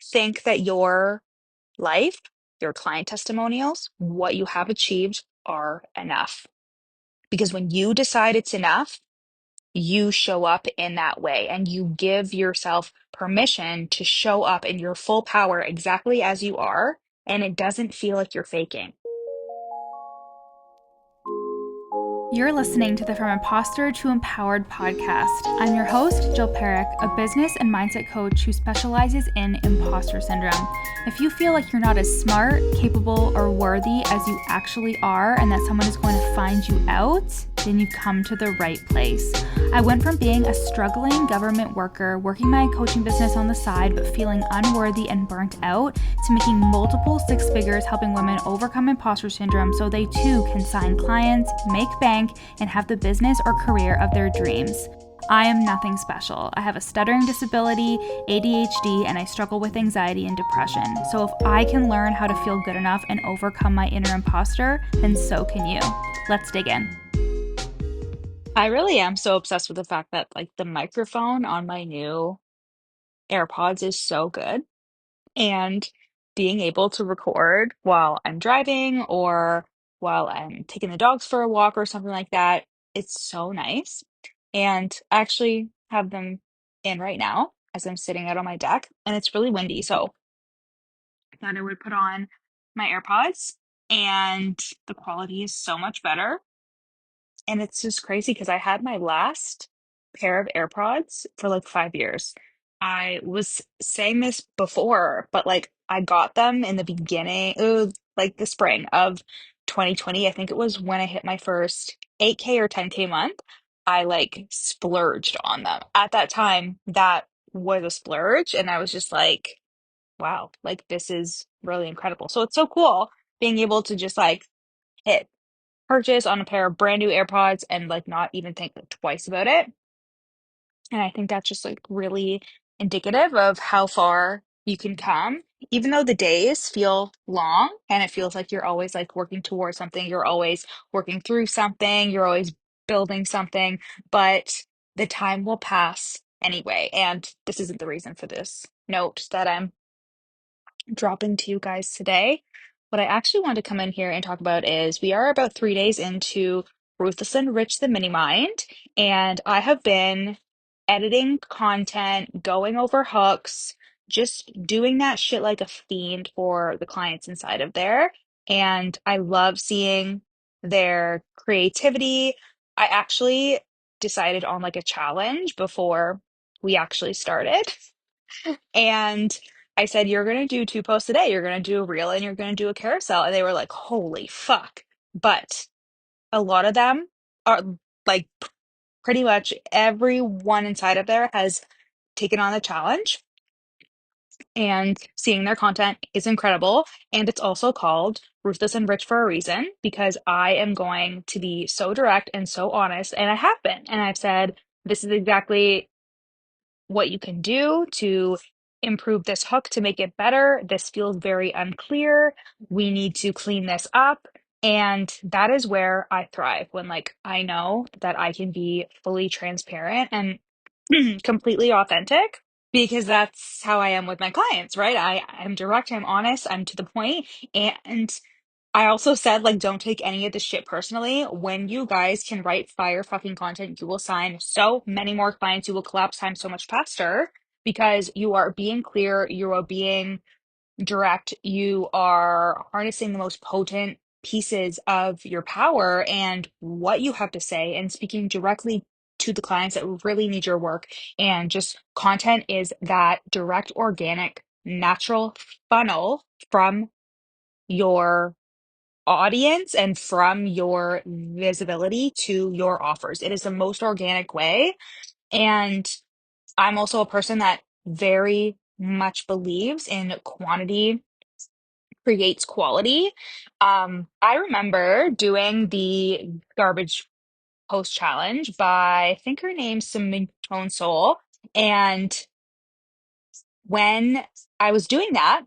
think that your life, your client testimonials, what you have achieved are enough. Because when you decide it's enough, you show up in that way and you give yourself permission to show up in your full power exactly as you are. And it doesn't feel like you're faking. You're listening to the From Imposter to Empowered podcast. I'm your host, Jill Perrick, a business and mindset coach who specializes in imposter syndrome. If you feel like you're not as smart, capable, or worthy as you actually are, and that someone is going to find you out, then you've come to the right place. I went from being a struggling government worker, working my coaching business on the side, but feeling unworthy and burnt out, to making multiple six figures helping women overcome imposter syndrome so they too can sign clients, make bank, and have the business or career of their dreams. I am nothing special. I have a stuttering disability, ADHD, and I struggle with anxiety and depression. So if I can learn how to feel good enough and overcome my inner imposter, then so can you. Let's dig in. I really am so obsessed with the fact that like the microphone on my new AirPods is so good. And being able to record while I'm driving or while I'm taking the dogs for a walk or something like that, it's so nice. And I actually have them in right now as I'm sitting out on my deck, and it's really windy. So I thought I would put on my AirPods, and the quality is so much better. And it's just crazy because I had my last pair of AirPods for like 5 years. I was saying this before, but like I got them in the beginning, like the spring of 2020. I think it was when I hit my first 8K or 10K month. I like splurged on them. At that time, that was a splurge. And I was just like, wow, like this is really incredible. So it's so cool being able to just like hit purchase on a pair of brand new AirPods and like not even think twice about it. And I think that's just like really indicative of how far you can come, even though the days feel long and it feels like you're always like working towards something, you're always working through something, you're always building something, but the time will pass anyway. And this isn't the reason for this note that I'm dropping to you guys today. What I actually want to come in here and talk about is we are about 3 days into Ruthless and Rich the Mini Mind, and I have been editing content, going over hooks, just doing that shit like a fiend for the clients inside of there. And I love seeing their creativity. I actually decided on like a challenge before we actually started. And I said, you're going to do two posts a day. You're going to do a reel and you're going to do a carousel. And they were like, holy fuck. But a lot of them are like pretty much everyone inside of there has taken on the challenge and seeing their content is incredible. And it's also called Ruthless and Rich for a reason because I am going to be so direct and so honest. And I have been. And I've said, this is exactly what you can do to improve this hook to make it better. This feels very unclear. We need to clean this up. And that is where I thrive when like I know that I can be fully transparent and completely authentic because that's how I am with my clients, right? I'm direct, I'm honest, I'm to the point, and I also said, like, don't take any of this shit personally. When you guys can write fire fucking content, you will sign so many more clients. You will collapse time so much faster because you are being clear, you are being direct, you are harnessing the most potent pieces of your power and what you have to say and speaking directly to the clients that really need your work. And just content is that direct, organic, natural funnel from your audience and from your visibility to your offers. It is the most organic way. And I'm also a person that very much believes in quantity creates quality. I remember doing the garbage post challenge by, I think her name's Simone Soul. And when I was doing that,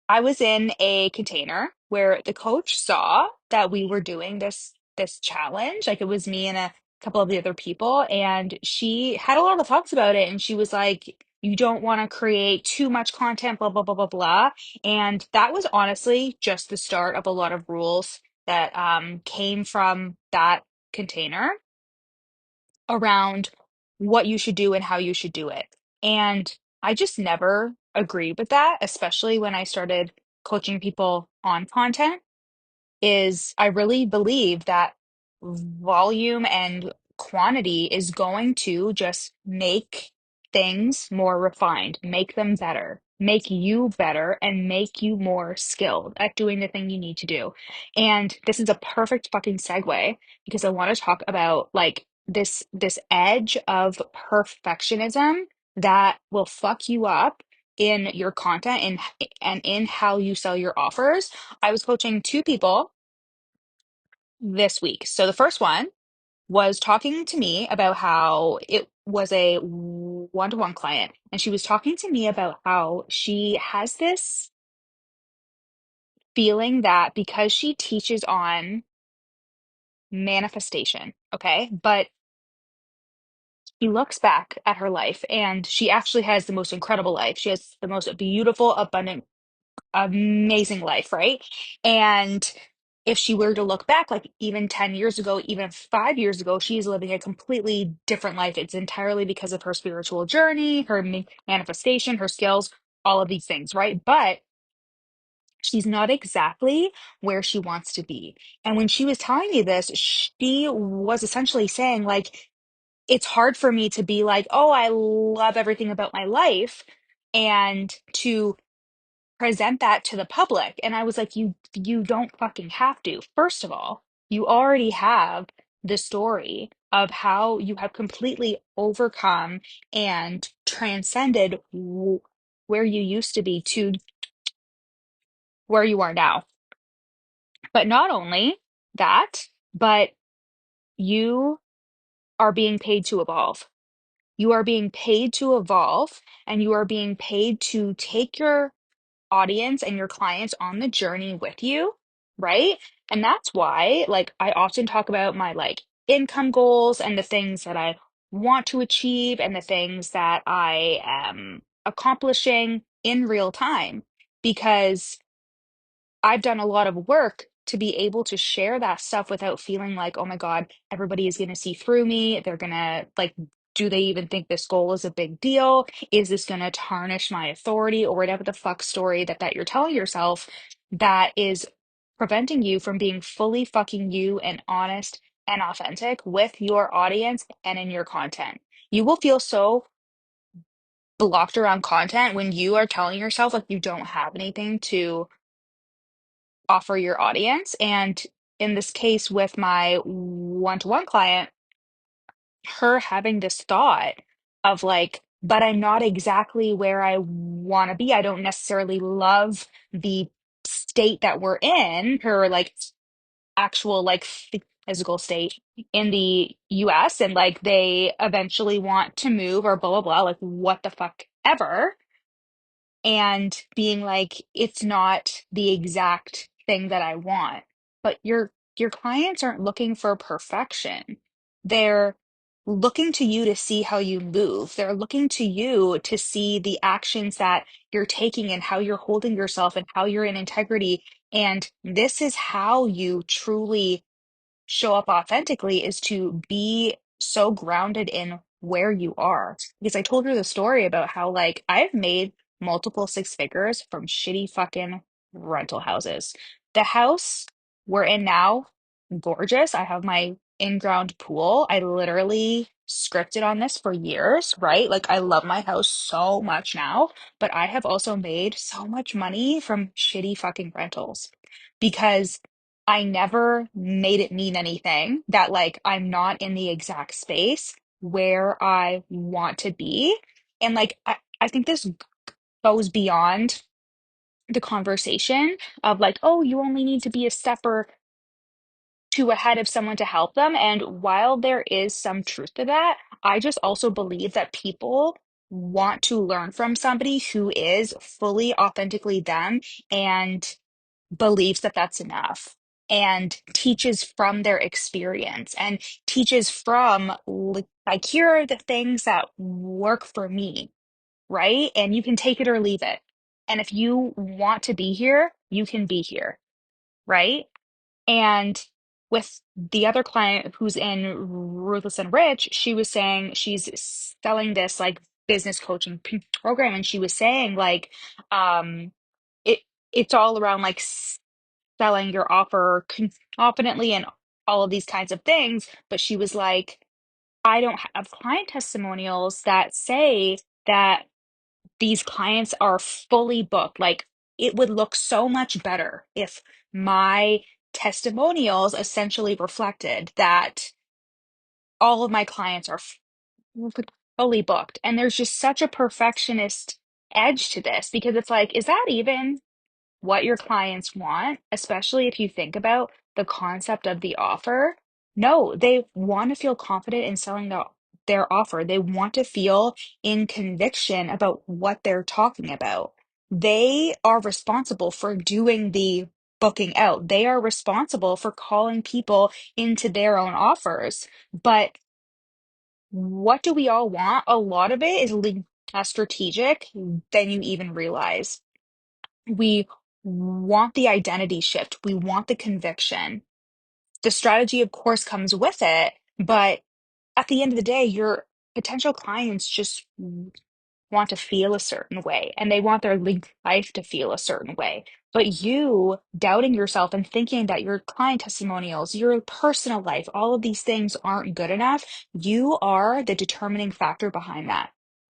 I was in a container where the coach saw that we were doing this challenge. Like it was me and a couple of the other people, and she had a lot of thoughts about it. And she was like, You don't want to create too much content, blah, blah, blah, blah, blah. And that was honestly just the start of a lot of rules that came from that container around what you should do and how you should do it. And I just never agreed with that, especially when I started coaching people on content is I really believe that volume and quantity is going to just make things more refined, make them better, make you better, and make you more skilled at doing the thing you need to do. And this is a perfect fucking segue because I want to talk about like this edge of perfectionism that will fuck you up in your content and in how you sell your offers. I was coaching two people this week. So the first one was talking to me about how it was a one-to-one client, and she was talking to me about how she has this feeling that because she teaches on manifestation, okay, but she looks back at her life and she actually has the most incredible life. She has the most beautiful, abundant amazing life, right? And if she were to look back, like even 10 years ago, even 5 years ago, she's living a completely different life. It's entirely because of her spiritual journey, her manifestation, her skills, all of these things, right? But she's not exactly where she wants to be. And when she was telling me this, she was essentially saying, like, it's hard for me to be like, oh, I love everything about my life and to present that to the public. And I was like, you don't fucking have to. First of all, you already have the story of how you have completely overcome and transcended where you used to be to where you are now. But not only that, but you are being paid to evolve. You are being paid to evolve and you are being paid to take your audience and your clients on the journey with you, right? And that's why, like, I often talk about my like income goals and the things that I want to achieve and the things that I am accomplishing in real time because I've done a lot of work to be able to share that stuff without feeling like, oh my God, everybody is going to see through me. They're going to like, do they even think this goal is a big deal? Is this going to tarnish my authority or whatever the fuck story that you're telling yourself that is preventing you from being fully fucking you and honest and authentic with your audience and in your content. You will feel so blocked around content when you are telling yourself like you don't have anything to offer your audience. And in this case, with my one-to-one client, her having this thought of like, but I'm not exactly where I want to be. I don't necessarily love the state that we're in, her like actual like physical state in the US, and like they eventually want to move or blah blah blah, like what the fuck ever and being like it's not the exact thing that I want. But your clients aren't looking for perfection. They're looking to you to see how you move. They're looking to you to see the actions that you're taking and how you're holding yourself and how you're in integrity. And this is how you truly show up authentically is to be so grounded in where you are. Because I told her the story about how, like, I've made multiple six figures from shitty fucking rental houses. The house we're in now, gorgeous. I have my in-ground pool. I literally scripted on this for years, right? Like, I love my house so much now, but I have also made so much money from shitty fucking rentals because I never made it mean anything that like I'm not in the exact space where I want to be. And like I think this goes beyond the conversation of like, oh, you only need to be a step or two ahead of someone to help them. And while there is some truth to that, I just also believe that people want to learn from somebody who is fully authentically them and believes that that's enough and teaches from their experience and teaches from like here are the things that work for me right? And you can take it or leave it. And if you want to be here, you can be here, right? And with the other client who's in Ruthless and Rich, she was saying she's selling this like business coaching program, and she was saying like it it's all around like selling your offer confidently and all of these kinds of things. But she was like, I don't have client testimonials that say that these clients are fully booked. Like it would look so much better if my testimonials essentially reflected that all of my clients are fully booked. And there's just such a perfectionist edge to this because it's like, is that even what your clients want, especially if you think about the concept of the offer? No, they want to feel confident in selling their offer. They want to feel in conviction about what they're talking about. They are responsible for doing the booking out. They are responsible for calling people into their own offers. But what do we all want? A lot of it is less strategic than you even realize. We want the identity shift. We want the conviction. The strategy, of course, comes with it, but at the end of the day, your potential clients just want to feel a certain way and they want their life to feel a certain way. But you doubting yourself and thinking that your client testimonials, your personal life, all of these things aren't good enough, you are the determining factor behind that.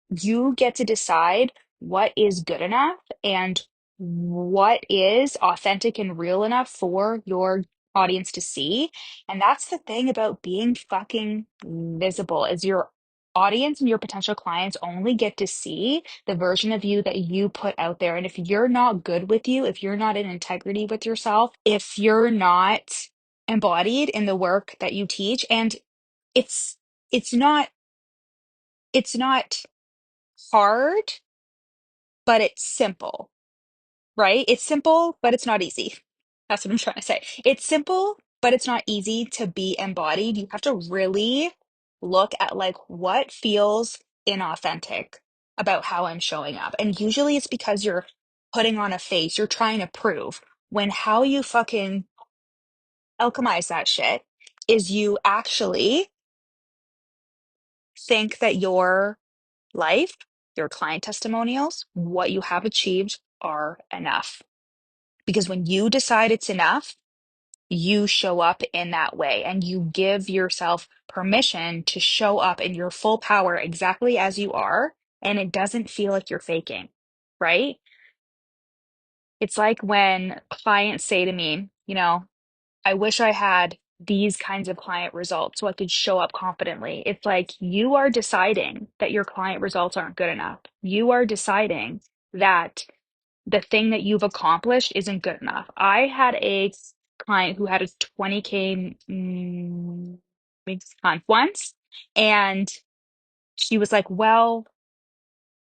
You get to decide what is good enough and what is authentic and real enough for your audience to see. And that's the thing about being fucking visible is your audience and your potential clients only get to see the version of you that you put out there. And if you're not good with you, if you're not in integrity with yourself, if you're not embodied in the work that you teach, and it's it's not it's not hard, but it's simple, right? It's simple, but it's not easy. That's what I'm trying to say. It's simple, but it's not easy to be embodied. You have to really look at like what feels inauthentic about how I'm showing up. And usually it's because you're putting on a face, you're trying to prove when how you fucking alchemize that shit is you actually think that your life, your client testimonials, what you have achieved are enough. Because when you decide it's enough, you show up in that way and you give yourself permission to show up in your full power exactly as you are. And it doesn't feel like you're faking, right? It's like when clients say to me, I wish I had these kinds of client results so I could show up confidently. It's like you are deciding that your client results aren't good enough. You are deciding that the thing that you've accomplished isn't good enough. I had a client who had a 20K month once, and she was like, well,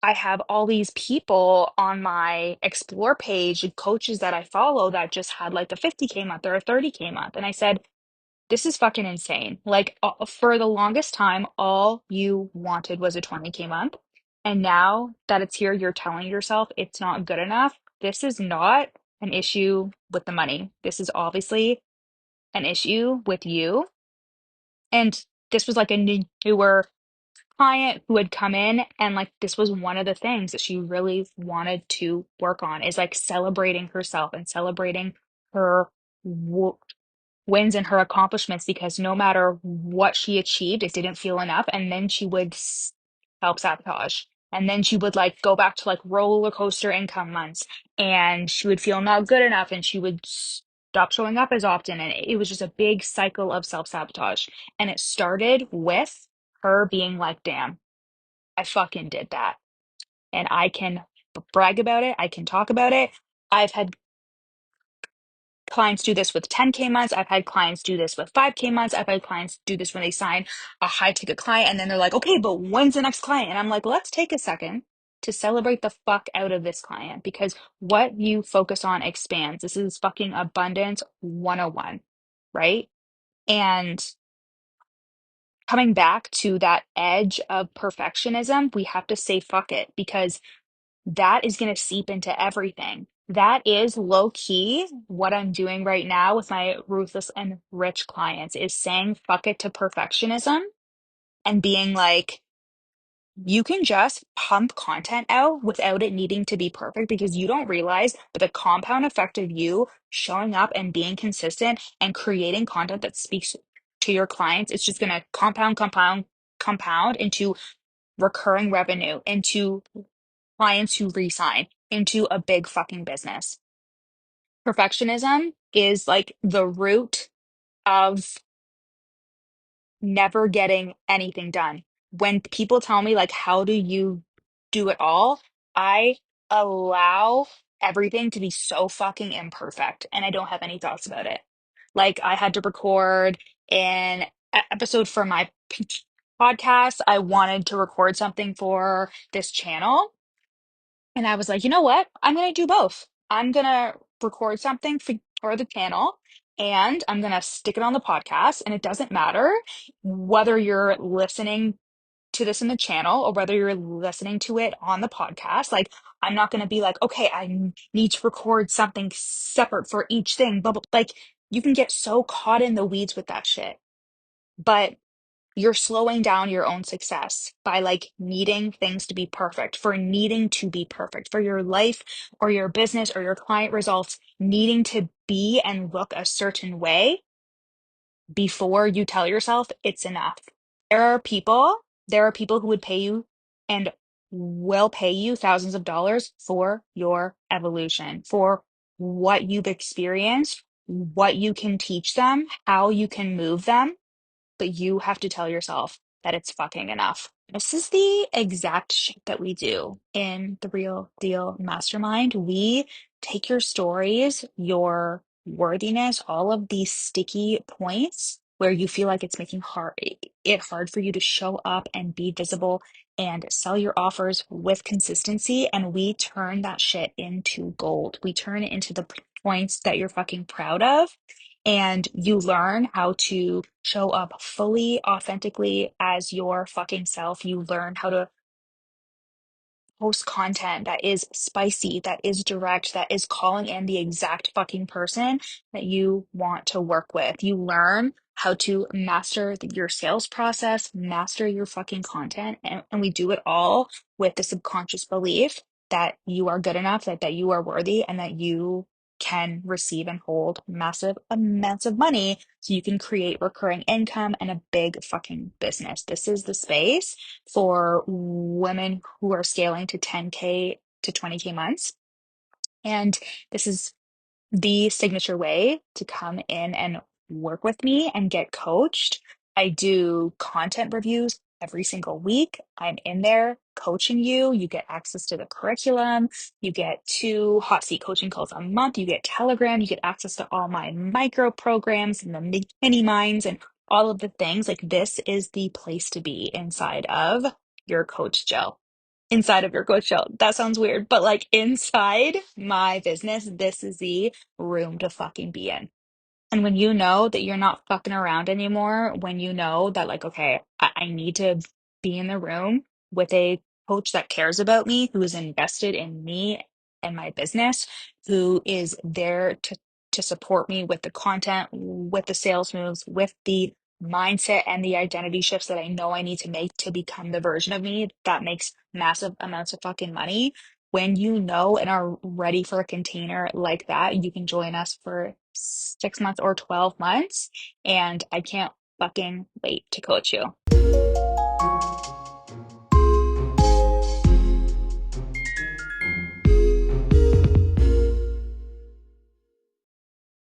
I have all these people on my explore page, coaches that I follow that just had like a 50K month or a 30K month. And I said, this is fucking insane. Like for the longest time, all you wanted was a 20K month. And now that it's here, you're telling yourself it's not good enough. This is not an issue with the money. This is obviously an issue with you. And this was like a newer client who had come in, and like this was one of the things that she really wanted to work on is like celebrating herself and celebrating her wins and her accomplishments because no matter what she achieved, it didn't feel enough. And then she would self-sabotage. And then she would like go back to like roller coaster income months and she would feel not good enough and she would stop showing up as often. And it was just a big cycle of self-sabotage. And it started with her being like, damn, I fucking did that. And I can brag about it. I can talk about it. I've had clients do this with 10K months. I've had clients do this with 5K months. I've had clients do this when they sign a high ticket client and then they're like, okay, but when's the next client? And I'm like, let's take a second to celebrate the fuck out of this client because what you focus on expands. This is fucking abundance 101, right? And coming back to that edge of perfectionism, we have to say fuck it because that is going to seep into everything. That is low key what I'm doing right now with my ruthless and rich clients is saying fuck it to perfectionism and being like, you can just pump content out without it needing to be perfect because you don't realize but the compound effect of you showing up and being consistent and creating content that speaks to your clients, it's just going to compound into recurring revenue, into clients who resign, into a big fucking business. Perfectionism is like the root of never getting anything done. When people tell me, like, how do you do it all? I allow everything to be so fucking imperfect and I don't have any thoughts about it. Like, I had to record an episode for my podcast. I wanted to record something for this channel. And I was like, you know what? I'm going to do both. I'm going to record something for the channel and I'm going to stick it on the podcast. And it doesn't matter whether you're listening to this in the channel or whether you're listening to it on the podcast. Like, I'm not going to be like, okay, need to record something separate for each thing. But like, you can get so caught in the weeds with that shit. But you're slowing down your own success by like needing things to be perfect, for needing to be perfect, for your life or your business or your client results needing to be and look a certain way before you tell yourself it's enough. There are people, there are people who would pay you and will pay you thousands of dollars for your evolution, for what you've experienced, what you can teach them, how you can move them, but you have to tell yourself that it's fucking enough. This is the exact shit that we do in the Real Deal Mastermind. We take your stories, your worthiness, all of these sticky points where you feel like it's making it hard for you to show up and be visible and sell your offers with consistency. And we turn that shit into gold. We turn it into the points that you're fucking proud of and you learn how to show up fully, authentically as your fucking self. You learn how to post content that is spicy, that is direct, that is calling in the exact fucking person that you want to work with. You learn how to master your sales process, master your fucking content, and we do it all with the subconscious belief that you are good enough, that you are worthy, and that you can receive and hold massive amounts of money so you can create recurring income and a big fucking business. This is the space for women who are scaling to 10K to 20K months. And this is the signature way to come in and work with me and get coached. I do content reviews every single week. I'm in there coaching you. You get access to the curriculum. You get 2 hot seat coaching calls a month. You get Telegram. You get access to all my micro programs and the mini minds and all of the things. Like, this is the place to be inside of your coach Jill. Inside of your coach Jill. That sounds weird, but like inside my business, this is the room to fucking be in. And when you know that you're not fucking around anymore, when you know that, like, okay, I need to be in the room with a coach that cares about me, who is invested in me and my business, who is there to support me with the content, with the sales moves, with the mindset and the identity shifts that I know I need to make to become the version of me that makes massive amounts of fucking money. When you know and are ready for a container like that, you can join us for 6 months or 12 months. And I can't fucking wait to coach you.